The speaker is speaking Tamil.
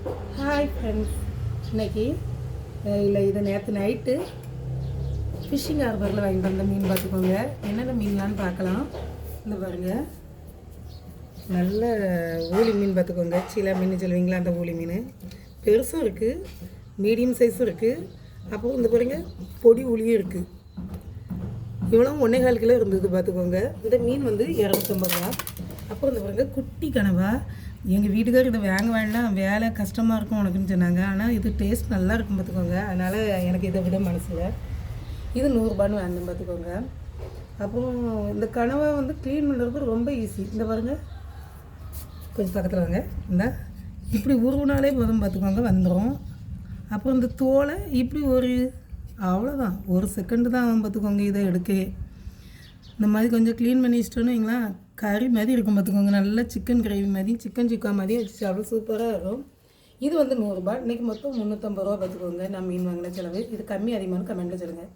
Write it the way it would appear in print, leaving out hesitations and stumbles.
ஹாய் ஃப்ரெண்ட்ஸ், இன்னைக்கு இல்லை இது நேற்று நைட்டு ஃபிஷ்ஷிங் ஹார்பரில் வாங்கிட்டு வந்த மீன் பார்த்துக்கோங்க. என்னென்ன மீன்லான்னு பார்க்கலாம். இந்த பாருங்கள், நல்ல ஊளி மீன் பார்த்துக்கோங்க. சீலா மீன் சொல்லுவீங்களா, அந்த ஊளி மீன் பெருசும் இருக்குது, மீடியம் சைஸும் இருக்குது. அப்புறம் இந்த பாருங்கள், பொடி ஊளியும் இருக்குது. இவ்வளோ 1.25 கிலோ இருந்தது பார்த்துக்கோங்க. இந்த மீன் வந்து 250 ரூபா. அப்புறம் இந்த பாருங்கள், குட்டி கனவா. எங்கள் வீட்டுக்கார் இதை வாங்க வேண்டாம், வேலை கஷ்டமாக இருக்கும் உனக்குன்னு சொன்னாங்க. ஆனால் இது டேஸ்ட் நல்லா இருக்கும் பார்த்துக்கோங்க. அதனால் எனக்கு இதை விட மனசில் இது 100 ரூபான்னு வாங்கணும் பார்த்துக்கோங்க. அப்புறம் இந்த கனவை வந்து க்ளீன் பண்ணுறதுக்கு ரொம்ப ஈஸி. இந்த பாருங்கள், கொஞ்சம் பக்கத்தில் வாங்க. இந்த இப்படி உருவினாலே போதும் பார்த்துக்கோங்க, வந்துடும். அப்புறம் இந்த தோலை இப்படி அவ்வளோதான், 1 செகண்டு தான் பார்த்துக்கோங்க. இதை எடுக்க இந்த மாதிரி கொஞ்சம் க்ளீன் பண்ணி வச்சிட்டோன்னு வைங்களா, கறி மாதிரி இருக்கும் பார்த்துக்கோங்க. நல்லா சிக்கன் கிரேவி மாதிரி, சிக்கன் சுக்கா மாதிரி வச்சு அவ்வளோ சூப்பராக இருக்கும். இது வந்து 100 ரூபா. இன்றைக்கி மொத்தம் 350 ரூபா பார்த்துக்கோங்க. நான் மீன் வாங்கின செலவு. இது கம்மி அதிகமானு கமெண்ட்டில் சொல்லுங்கள்.